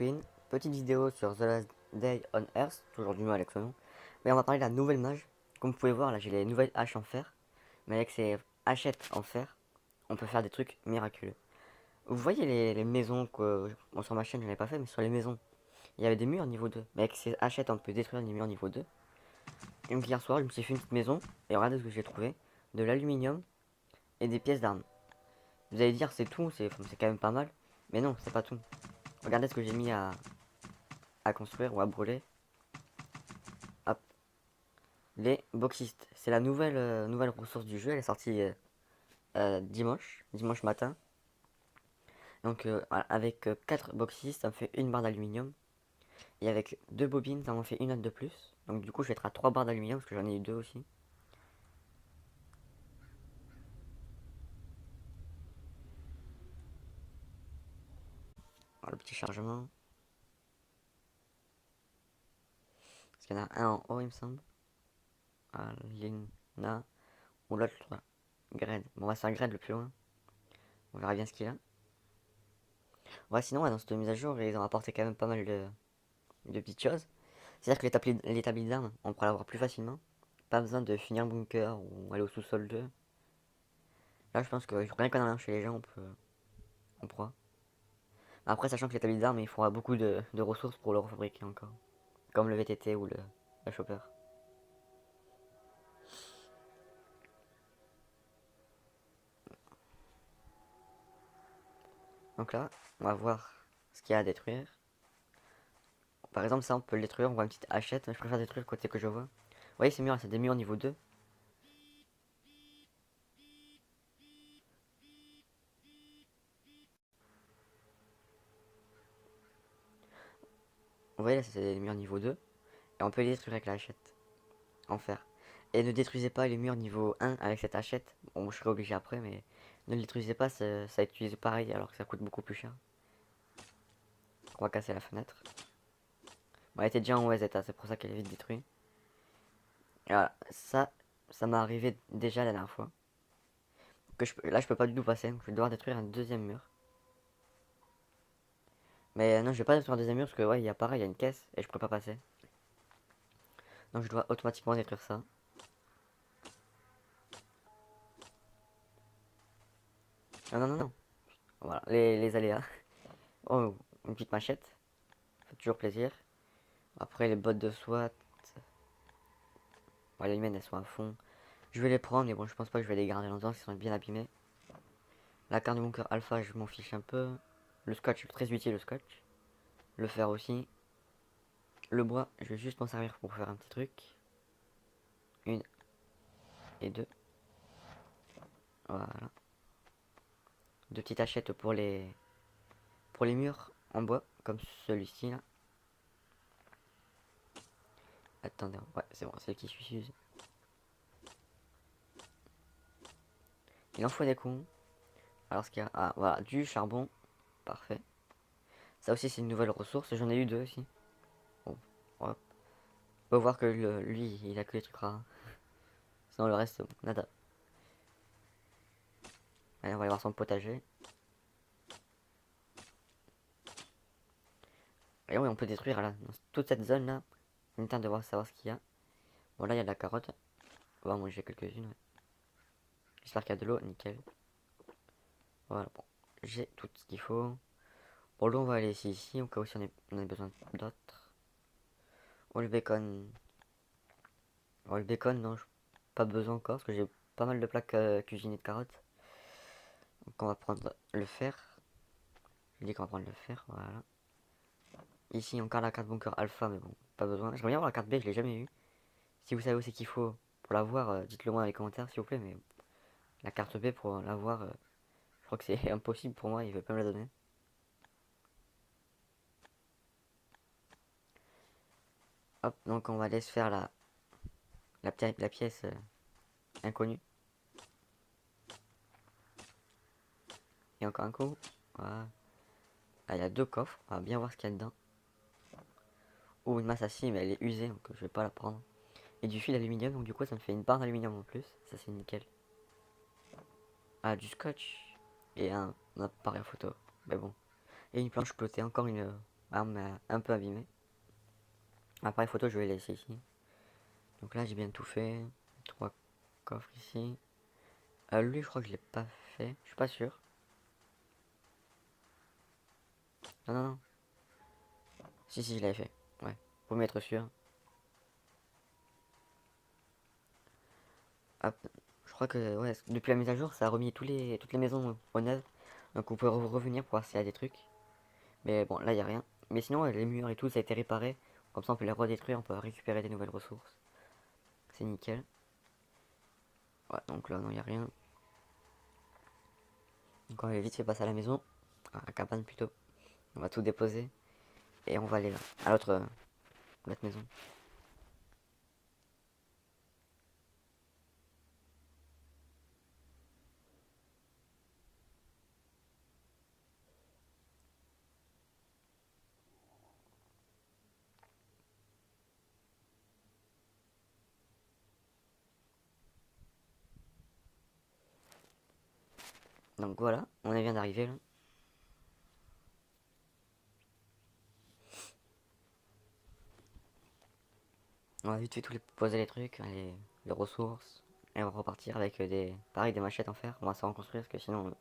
fait une petite vidéo sur The Last Day on Earth, toujours du mal avec ce nom. Mais on va parler de la nouvelle mage. Comme vous pouvez voir, là j'ai les nouvelles haches en fer. Mais avec ces hachettes en fer, on peut faire des trucs miraculeux. Vous voyez les maisons que. Bon, sur ma chaîne, je n'en ai pas fait, mais sur les maisons, il y avait des murs niveau 2. Mais avec ces hachettes, on peut détruire les murs niveau 2. Et donc hier soir, je me suis fait une petite maison. Et regardez ce que j'ai trouvé: de l'aluminium et des pièces d'armes. Vous allez dire, c'est tout, c'est quand même pas mal. Mais non, c'est pas tout. Regardez ce que j'ai mis à construire ou à brûler. Hop. Les boxistes. C'est la nouvelle ressource du jeu. Elle est sortie dimanche matin. Donc avec 4 boxistes, ça me fait une barre d'aluminium. Et avec 2 bobines, ça m'en fait une autre de plus. Donc du coup, je vais être à 3 barres d'aluminium parce que j'en ai eu 2 aussi. Alors, le petit chargement. Parce qu'il y en a un en haut, il me semble. Ah, Lina. Ou l'autre, Grade. Bon, on va se faire Grade le plus loin. On verra bien ce qu'il a. Ouais, sinon, ouais, dans cette mise à jour, ils ont apporté quand même pas mal de petites choses. C'est-à-dire que l'établi d'armes, on pourra l'avoir plus facilement. Pas besoin de finir le bunker ou aller au sous-sol 2. Là, je pense que rien qu'en allant chez les gens, on pourra. Après, sachant que l'établi d'armes, il faudra beaucoup de ressources pour le refabriquer encore. Comme le VTT ou la chopper. Donc là, on va voir ce qu'il y a à détruire. Par exemple, ça, on peut le détruire. On voit une petite hachette. Je préfère détruire le côté que je vois. Vous voyez, ces murs, c'est des murs niveau 2. Vous voyez, là, c'est des murs niveau 2. Et on peut les détruire avec la hachette. En fer. Et ne détruisez pas les murs niveau 1 avec cette hachette. Bon, je serai obligé après, mais ne le détruisez pas, ça utilise pareil alors que ça coûte beaucoup plus cher. On va casser la fenêtre. Bon, elle était déjà en mauvais état, c'est pour ça qu'elle est vite détruite. Et voilà, ça m'est arrivé déjà la dernière fois. Là, je peux pas du tout passer, donc je vais devoir détruire un deuxième mur. Mais non, je vais pas détruire un deuxième mur parce que, ouais, il y a pareil, il y a une caisse et je peux pas passer. Donc je dois automatiquement détruire ça. Non, non, non, non. Voilà, les aléas. Oh, une petite machette. Ça fait toujours plaisir. Après, les bottes de SWAT. Ouais, les miennes, elles sont à fond. Je vais les prendre, mais bon, je pense pas que je vais les garder longtemps parce qu'ils sont bien abîmés. La carte de bunker alpha, je m'en fiche un peu. Le scotch, très utile le scotch. Le fer aussi. Le bois, je vais juste m'en servir pour faire un petit truc. Une et deux. Voilà. Deux petites hachettes pour les murs en bois, comme celui-ci là. Attendez, ouais, c'est bon, c'est qui suffisent. Il en faut des cons. Alors, ce qu'il y a. Ah, voilà, du charbon. Parfait. Ça aussi, c'est une nouvelle ressource. J'en ai eu deux aussi. Bon, ouais. On peut voir que lui, il a que les trucs rares. Sinon, le reste, nada. Allez, on va aller voir son potager. Et oui, on peut détruire là, dans toute cette zone là. Une temps de voir savoir ce qu'il y a. Bon, là, il y a de la carotte. On va en manger quelques-unes. Ouais. J'espère qu'il y a de l'eau, nickel. Voilà, bon. J'ai tout ce qu'il faut. Bon, l'eau, on va aller ici, au cas où si on a besoin d'autres. Oh, le bacon. Oh, le bacon, non, pas besoin encore, parce que j'ai pas mal de plaques cuisinées de carottes. Donc, on va prendre le fer. Je dis qu'on va prendre le fer, voilà. Ici, encore la carte bunker alpha, mais bon, pas besoin. J'aimerais bien avoir la carte B, je l'ai jamais eu. Si vous savez où c'est qu'il faut pour l'avoir, dites-le moi dans les commentaires, s'il vous plaît, mais la carte B pour l'avoir, je crois que c'est impossible pour moi, il veut pas me la donner. Hop, donc on va laisser faire la pièce inconnue. Et encore un coup. Voilà. Ah, il y a deux coffres, on va bien voir ce qu'il y a dedans. Ou une masse acier, mais elle est usée, donc je vais pas la prendre. Et du fil d'aluminium, donc du coup ça me fait une barre d'aluminium en plus, ça c'est nickel. Ah, du scotch et un appareil photo, mais bon. Et une planche clotée, encore une arme un peu abîmée. Appareil photo, je vais les laisser ici. Donc là, j'ai bien tout fait. 3 coffres ici. Lui, je crois que je l'ai pas fait. Je suis pas sûr. Non, non, non. Si, si, je l'avais fait. Ouais, pour m'être sûr. Hop. Je crois que, ouais, depuis la mise à jour, ça a remis toutes les maisons au neuf. Donc on peut revenir pour voir s'il y a des trucs. Mais bon, là, il n'y a rien. Mais sinon, les murs et tout, ça a été réparé. Comme ça, on peut les redétruire, on peut récupérer des nouvelles ressources. C'est nickel. Ouais, donc là, non, il n'y a rien. Donc on va vite fait passer à la maison. À la cabane plutôt. On va tout déposer. Et on va aller là, à l'autre maison. Donc voilà, on vient d'arriver là. On va vite fait poser les trucs, les ressources. Et on va repartir avec pareil, des machettes en fer. On va s'en reconstruire parce que sinon,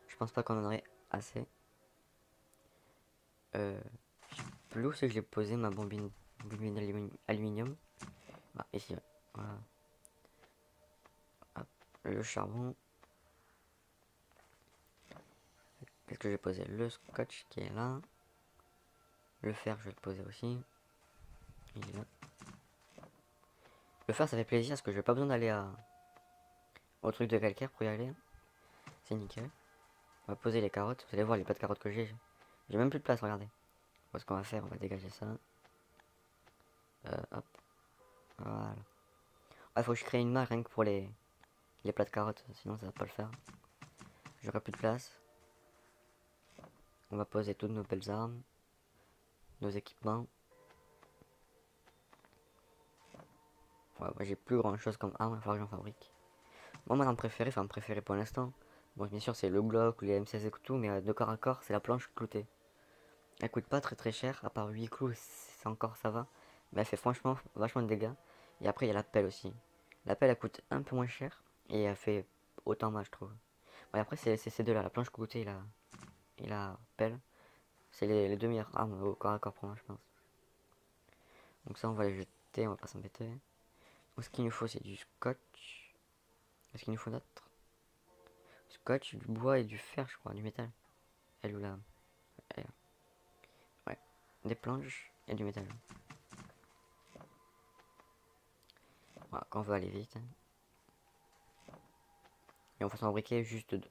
je pense pas qu'on en aurait assez. Plus où c'est que j'ai posé ma bombine aluminium. Ah, ici, ouais. Voilà. Hop, le charbon. Qu'est-ce que j'ai posé? Le scotch qui est là. Le fer, je vais le poser aussi. Il est là. Le fer, ça fait plaisir parce que je n'ai pas besoin d'aller au truc de calcaire pour y aller. C'est nickel. On va poser les carottes. Vous allez voir les pas de carottes que j'ai. J'ai même plus de place, regardez. Ce qu'on va faire, on va dégager ça. Hop. Voilà. Il faut que je crée une main rien que pour les plats de carottes. Sinon, ça va pas le faire. J'aurai plus de place. On va poser toutes nos belles armes. Nos équipements. Ouais, moi j'ai plus grand chose comme arme, il va falloir que j'en fabrique. Moi, mon arme préférée, enfin préférée pour l'instant, bon, bien sûr, c'est le Glock ou les M16 et tout, mais de corps à corps, c'est la planche cloutée. Elle coûte pas très très cher, à part 8 clous, c'est encore ça va. Mais elle fait franchement vachement de dégâts. Et après, il y a la pelle aussi. La pelle, elle coûte un peu moins cher, et elle fait autant mal, je trouve. Ouais, après, c'est ces deux-là, la planche cloutée et la pelle. C'est les deux meilleures armes au corps à corps pour moi, je pense. Donc ça, on va les jeter, on va pas s'embêter. Donc, ce qu'il nous faut, c'est du scotch. Qu'est-ce qu'il nous faut d'autre? Scotch, du bois et du fer, je crois, du métal. Elle ou là. Ouais. Des planches et du métal. Voilà, quand on veut aller vite. Et on va s'en fabriquer juste deux.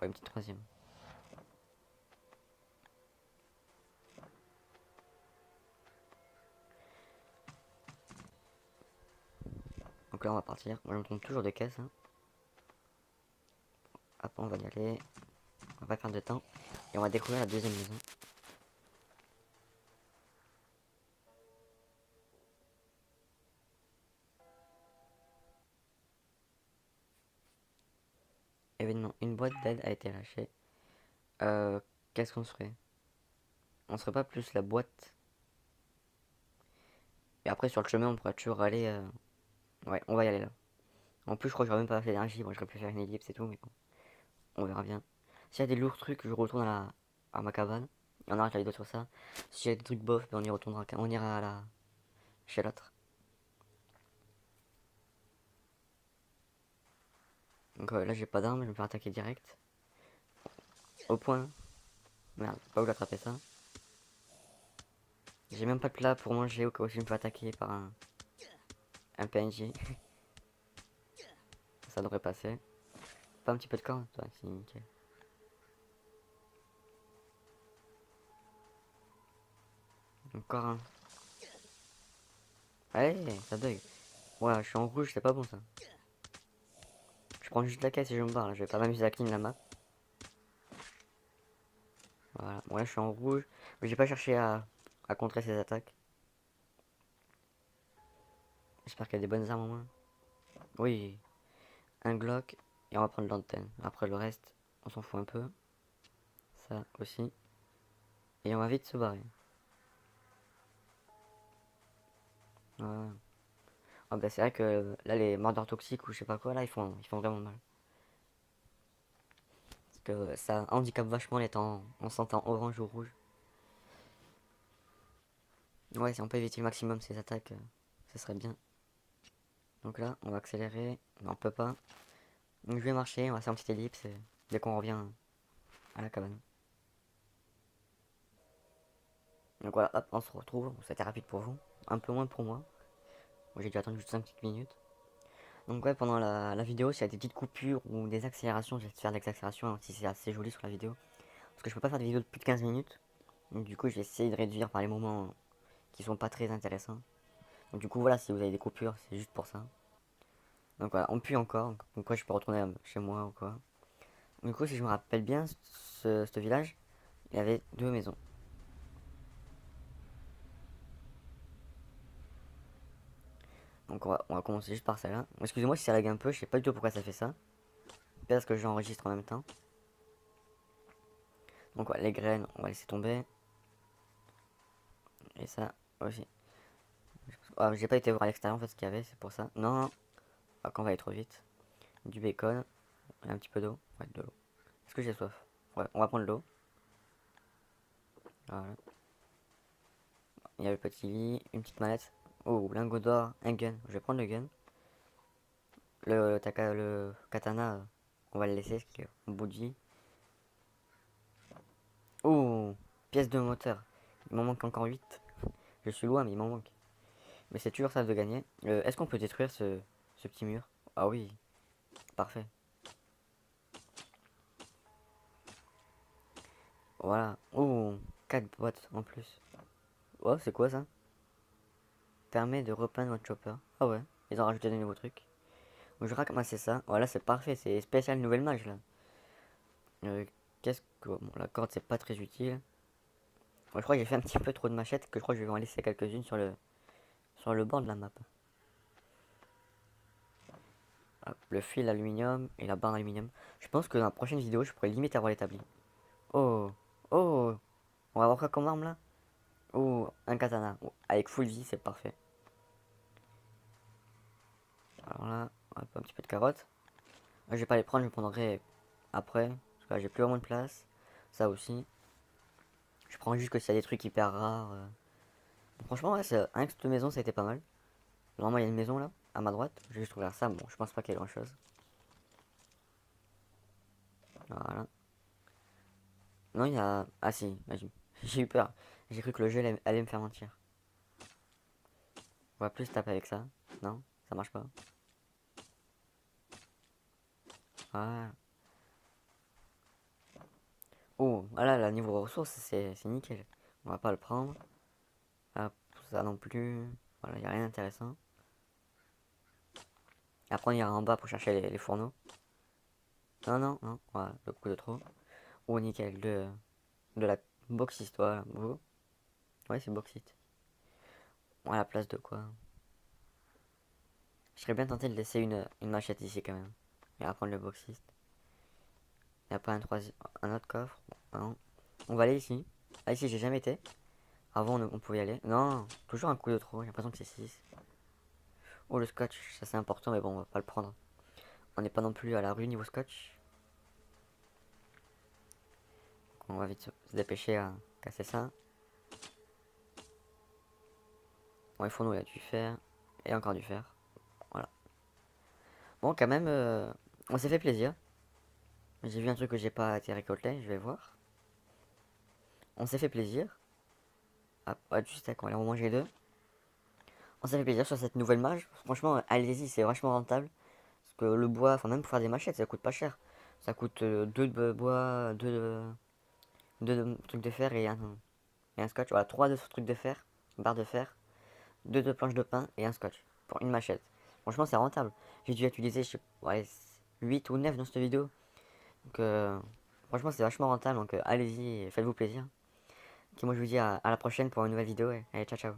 Ouais, une petite troisième. Donc là, on va partir. Moi, je me trompe toujours de caisse. Hein. Hop, on va y aller. On va pas perdre de temps. Et on va découvrir la deuxième maison. Événement. Une boîte d'aide a été lâchée. Euh, Qu'est-ce qu'on serait? On serait pas plus la boîte. Et après, sur le chemin, on pourra toujours aller. Ouais, on va y aller là. En plus, je crois que j'aurais même pas assez d'énergie. Moi, j'aurais pu faire une ellipse et tout, mais bon, on verra bien. S'il y a des lourds trucs, je retourne à ma cabane. Et on arrête la vidéo sur ça. S'il y a des trucs bof, ben on y retournera. On ira chez l'autre. Donc là, j'ai pas d'arme, je vais me faire attaquer direct. Au point. Merde, pas où l'attraper ça. J'ai même pas de plat pour manger au cas où je me fais attaquer par un PNJ. Ça devrait passer. Pas un petit peu de corps, toi, c'est nickel. Encore un. Allez, ça bug. Ouais, je suis en rouge, c'est pas bon ça. Je prends juste la caisse et je me barre là. Je vais pas m'amuser à clean la map. Voilà, bon là je suis en rouge. Mais j'ai pas cherché à contrer ces attaques. J'espère qu'il y a des bonnes armes au moins. Oui, un Glock et on va prendre l'antenne. Après le reste, on s'en fout un peu. Ça aussi. Et on va vite se barrer. Ouais. Ah bah c'est vrai que là les mordeurs toxiques ou je sais pas quoi là ils font vraiment mal. Parce que ça handicape vachement les temps en sentant orange ou rouge. Ouais, si on peut éviter le maximum ces attaques, ce serait bien. Donc là, on va accélérer. Non, on peut pas. Donc je vais marcher, on va faire une petite ellipse dès qu'on revient à la cabane. Donc voilà, hop, on se retrouve. Bon, c'était rapide pour vous. Un peu moins pour moi. Moi j'ai dû attendre juste 5 petites minutes. Donc ouais, pendant la vidéo, s'il y a des petites coupures ou des accélérations, je vais faire des accélérations hein, si c'est assez joli sur la vidéo. Parce que je peux pas faire des vidéos de plus de 15 minutes. Donc du coup, je vais essayer de réduire par les moments qui sont pas très intéressants. Donc du coup, voilà, si vous avez des coupures, c'est juste pour ça. Donc voilà, on pue encore. Donc quoi, je peux retourner chez moi ou quoi. Du coup, si je me rappelle bien, ce village, il y avait deux maisons. Donc on va commencer juste par celle-là. Excusez-moi si ça lag un peu, je sais pas du tout pourquoi ça fait ça. Parce que j'enregistre en même temps. Donc ouais, les graines, on va laisser tomber. Et ça aussi. Ah, j'ai pas été voir à l'extérieur en fait ce qu'il y avait, c'est pour ça. Non, non. Ah, qu'on va aller trop vite. Du bacon, et un petit peu d'eau. Ouais, de l'eau. Est-ce que j'ai soif? Ouais, on va prendre l'eau. Voilà. Il y a le petit lit, une petite mallette. Oh, lingot d'or, un gun. Je vais prendre le gun. Le katana, on va le laiscer, parce qu'il est au bout de vie. Oh, pièce de moteur. Il m'en manque encore 8. Je suis loin, mais il m'en manque. Mais c'est toujours ça de gagner. Est-ce qu'on peut détruire ce petit mur? Ah oui, parfait. Voilà. Oh, 4 boîtes en plus. Oh, c'est quoi ça? Permet de repeindre votre chopper. Ah ouais, ils ont rajouté des nouveaux trucs. Donc je vais ramasser ça. Voilà, c'est parfait, c'est spécial nouvelle mage là. Euh, Qu'est-ce que. Bon, la corde c'est pas très utile. Moi, je crois que j'ai fait un petit peu trop de machettes, que je crois que je vais en laisser quelques-unes sur le bord de la map. Hop, le fil aluminium et la barre d'aluminium. Je pense que dans la prochaine vidéo, je pourrais limite avoir l'établi. Oh, oh, on va voir quoi comme arme là? Oh, un katana. Oh, avec full vie, c'est parfait. Alors là, hop, un petit peu de carottes. Je vais pas les prendre, je les prendrai après. Parce que là, j'ai plus vraiment de place. Ça aussi. Je prends juste que s'il y a des trucs hyper rares. Franchement, ouais, rien que cette maison, ça a été pas mal. Normalement, il y a une maison là, à ma droite. Je vais juste ouvrir ça. Bon, je pense pas qu'il y ait grand chose. Voilà. Non, il y a. Ah si, j'ai eu peur. J'ai cru que le jeu allait me faire mentir. On va plus taper avec ça. Non, ça marche pas. Voilà. Oh, voilà, là, niveau ressources, c'est nickel. On va pas le prendre. Ah, ça non plus. Voilà, il n'y a rien d'intéressant. Après, on ira en bas pour chercher les fourneaux. Non, non, non. Voilà, beaucoup de trop. Oh, nickel. De la bauxite, voilà. Beau. Ouais, c'est bauxite. On a la place de quoi? Je serais bien tenté de laisser une machette ici quand même. Et à prendre le bauxite. Il n'y a pas un autre coffre? Non. On va aller ici. Ah, ici, j'ai jamais été. Avant, on pouvait y aller. Non, toujours un coup de trop. J'ai l'impression que c'est 6. Oh, le scotch, ça c'est important, mais bon, on va pas le prendre. On n'est pas non plus à la rue niveau scotch. On va vite se dépêcher à casser ça. Bon, il faut nous, il a du fer. Et encore du fer. Voilà. Bon, quand même, on s'est fait plaisir. J'ai vu un truc que j'ai pas été récolté, je vais voir. On s'est fait plaisir. Ah, ouais, juste à quand on va manger deux. On s'est fait plaisir sur cette nouvelle mage. Franchement, allez-y, c'est vachement rentable. Parce que le bois, enfin même pour faire des machettes, ça coûte pas cher. Ça coûte 2 de bois, 2 trucs de fer et un scotch. Voilà, 3 de trucs de fer, barre de fer, 2 de planches de pain et un scotch pour une machette. Franchement, c'est rentable. J'ai dû utiliser, je sais, ouais, 8 ou 9 dans cette vidéo. Donc, franchement, c'est vachement rentable. Donc, allez-y, faites-vous plaisir. Et moi, je vous dis à la prochaine pour une nouvelle vidéo. Allez, ciao, ciao.